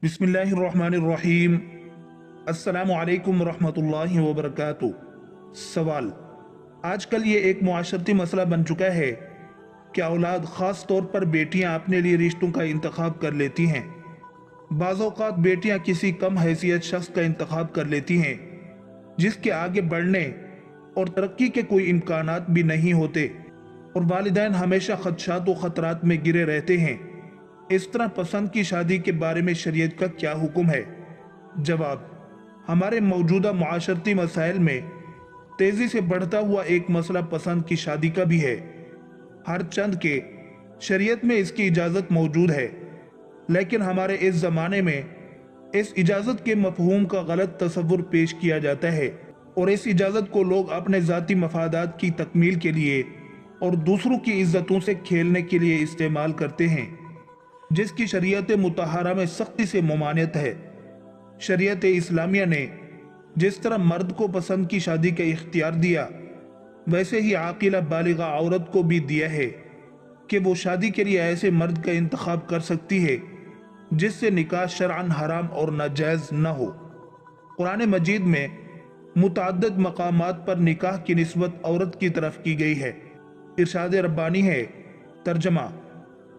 बिस्मिल्लाहिर्रहमानिर्रहीम। अस्सलामु अलैकुम रहमतुल्लाहि व बरकातुहू। सवाल: आजकल ये एक मुआशरती मसला बन चुका है कि औलाद ख़ास तौर पर बेटियां अपने लिए रिश्तों का इंतखाब कर लेती हैं। बाज़ औक़ात बेटियां किसी कम हैसियत शख्स का इंतखाब कर लेती हैं जिसके आगे बढ़ने और तरक्की के कोई इम्कानात भी नहीं होते, और वालिदैन हमेशा खदशात व ख़तरात में गिरे रहते हैं। इस तरह पसंद की शादी के बारे में शरीयत का क्या हुक्म है? जवाब: हमारे मौजूदा मुआशरती मसाइल में तेजी से बढ़ता हुआ एक मसला पसंद की शादी का भी है। हर चंद के शरीयत में इसकी इजाज़त मौजूद है, लेकिन हमारे इस ज़माने में इस इजाज़त के मफ़हूम का गलत तसव्वुर पेश किया जाता है, और इस इजाज़त को लोग अपने ज़ाती मफादात की तकमील के लिए और दूसरों की इज्जतों से खेलने के लिए इस्तेमाल करते हैं, जिसकी शरीयत मुतहरा में सख्ती से ममानियत है। शरीयत इस्लामिया ने जिस तरह मर्द को पसंद की शादी का इख्तियार दिया, वैसे ही आकिला बालिगा औरत को भी दिया है कि वो शादी के लिए ऐसे मर्द का इंतखाब कर सकती है जिससे निकाह शरअन हराम और नाजायज़ न हो। कुरान मजीद में मुतअद्दिद मकामात पर निकाह की निस्बत औरत की तरफ की गई है। इरशाद रब्बानी है, तर्जमा: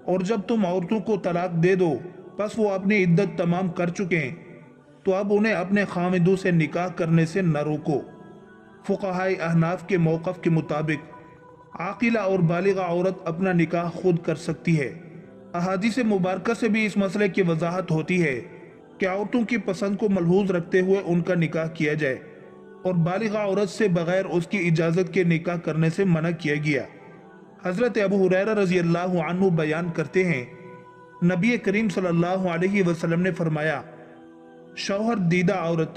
और जब तुम औरतों को तलाक दे दो, बस वो अपनी इद्दत तमाम कर चुके हैं, तो अब उन्हें अपने खामिदों से निकाह करने से न रोको। फुक़हाए अहनाफ के मौक़िफ़ के मुताबिक आकिला और बालिगा औरत अपना निकाह खुद कर सकती है। अहादीस मुबारका से भी इस मसले की वजाहत होती है कि औरतों की पसंद को मलहूज रखते हुए उनका निकाह किया जाए, और बालिगा औरत से बगैर उसकी इजाज़त के निकाह करने से मना किया गया। हज़रत अबू हुरैरा रज़ी अल्लाहु अन्हु बयान करते हैं, नबी करीम सल्लल्लाहु अलैहि वसल्लम ने फरमाया, शौहर दीदा औरत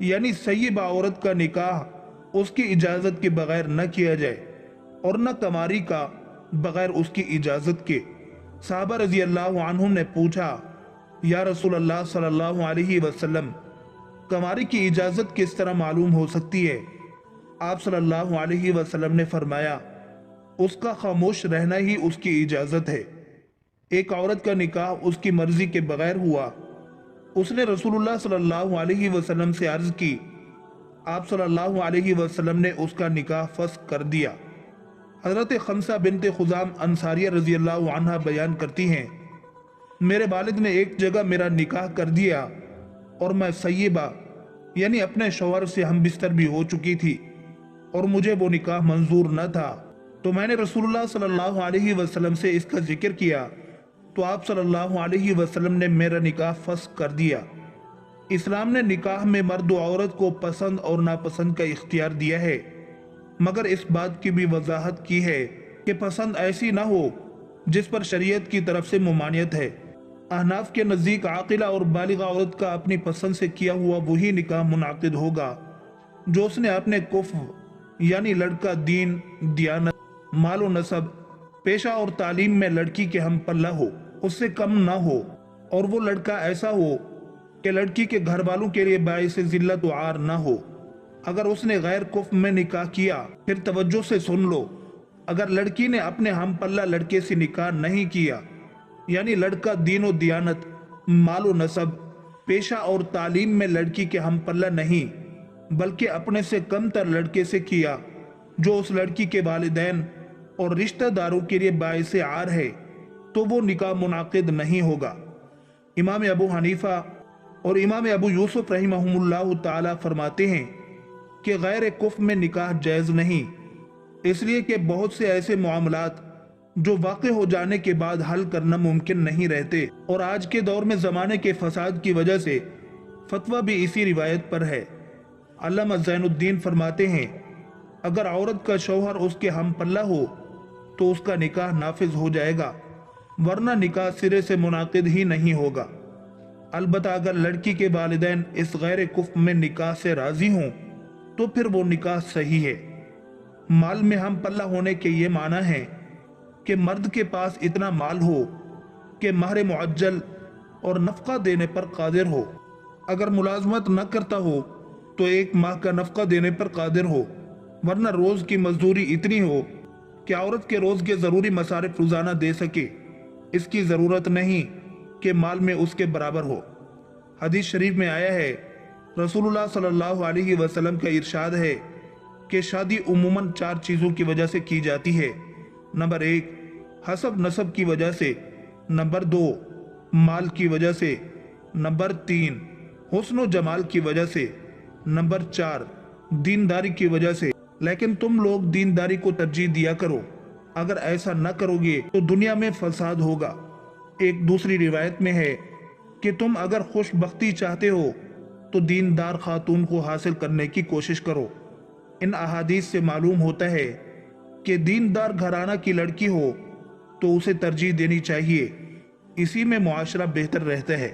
यानी सय्यिबा औरत का निकाह उसकी इजाज़त के बगैर न किया जाए, और न कमारी का बगैर उसकी इजाज़त के। साहबा रज़ी अल्लाहु अन्हुम ने पूछा, या रसूल अल्लाह सल्लल्लाहु अलैहि वसल्लम, कमारी की इजाज़त किस तरह मालूम हो सकती है? आप सल्लल्लाहु अलैहि वसल्लम ने फरमाया, उसका खामोश रहना ही उसकी इजाज़त है। एक औरत का निकाह उसकी मर्जी के बगैर हुआ। उसने रसूलुल्लाह सल्लल्लाहु अलैहि वसल्लम से अर्ज़ की। आप सल्लल्लाहु अलैहि वसल्लम ने उसका निकाह फस्ख़ कर दिया। हज़रत खमसा बिनते खुज़ाम अंसारिया रज़ी अल्लाहु अन्हा बयान करती हैं, मेरे वालिद ने एक जगह मेरा निकाह कर दिया और मैं सय्यिबा यानी अपने शौहर से हम बिस्तर भी हो चुकी थी, और मुझे वो निकाह मंजूर न था। तो मैंने रसूलुल्लाह सल्लल्लाहु अलैहि वसल्लम से इसका जिक्र किया, तो आप सल्लल्लाहु अलैहि वसल्लम ने मेरा निकाह फस्ख़ कर दिया। इस्लाम ने निकाह में मर्द व औरत को पसंद और नापसंद का इख्तियार दिया है, मगर इस बात की भी वजाहत की है कि पसंद ऐसी ना हो जिस पर शरीयत की तरफ से मुमानियत है। अहनाफ के नज़दीक आकिला और बालिगा औरत का अपनी पसंद से किया हुआ वही निकाह मुनाकिद होगा जो उसने अपने कुफ़्र यानी लड़का दीन, दियानत, मालो नसब, पेशा और तालीम में लड़की के हम पल्ला हो, उससे कम ना हो, और वो लड़का ऐसा हो कि लड़की के घर वालों के लिए बाइस जिल्लत व आर ना हो। अगर उसने गैर कुफ़्र में निकाह किया, फिर तवज्जो से सुन लो, अगर लड़की ने अपने हम पल्ला लड़के से निकाह नहीं किया, यानी लड़का दीन व दियानत, मालो नसब, पेशा और तालीम में लड़की के हम पल्ला नहीं, बल्कि अपने से कमतर लड़के से किया जो उस लड़की के वालिदैन और रिश्तेदारों के लिए बाइस आर है, तो वो निकाह मुनाकिद नहीं होगा। इमाम अबू हनीफा और इमाम अबू यूसुफ रहिमहुमुल्लाह ताला फरमाते हैं कि गैर कुफ़्र में निकाह जायज़ नहीं, इसलिए कि बहुत से ऐसे मामलात जो वाक़े हो जाने के बाद हल करना मुमकिन नहीं रहते, और आज के दौर में ज़माने के फसाद की वजह से फतवा भी इसी रिवायत पर है। अल्लामा ज़ैनुद्दीन फरमाते हैं, अगर औरत का शौहर उसके हम पल्ला हो तो उसका निकाह नाफिज हो जाएगा, वरना निकाह सिरे से मुनाकिद ही नहीं होगा। अलबत्ता अगर लड़की के वालिदैन इस गैर कुफ़्र में निकाह से राज़ी हों तो फिर वो निकाह सही है। माल में हम पल्ला होने के ये माना है कि मर्द के पास इतना माल हो कि महर मुअज्जल और नफ़क़ा देने पर कादिर हो। अगर मुलाजमत न करता हो तो 1 माह का नफ़क़ा देने पर कादिर हो, वरना रोज़ की मजदूरी इतनी हो कि औरत के रोज़ के ज़रूरी मसारिफ रोज़ाना दे सके। इसकी ज़रूरत नहीं कि माल में उसके बराबर हो। حدیث شریف میں آیا ہے، رسول اللہ صلی اللہ علیہ وسلم کا ارشاد ہے کہ شادی عموماً 4 چیزوں کی وجہ سے کی جاتی ہے۔ نمبر 1، حسب نسب کی وجہ سے۔ نمبر 2، مال کی وجہ سے۔ نمبر 3، حسن و جمال کی وجہ سے۔ نمبر 4، دینداری کی وجہ سے۔ لیکن تم لوگ دینداری کو ترجیح دیا کرو، اگر ایسا نہ کرو گے تو دنیا میں فساد ہوگا۔ ایک دوسری روایت میں ہے کہ تم اگر خوش بختی چاہتے ہو تو دیندار خاتون کو حاصل کرنے کی کوشش کرو۔ ان احادیث سے معلوم ہوتا ہے کہ دیندار گھرانہ کی لڑکی ہو تو اسے ترجیح دینی چاہیے، اسی میں معاشرہ بہتر رہتا ہے۔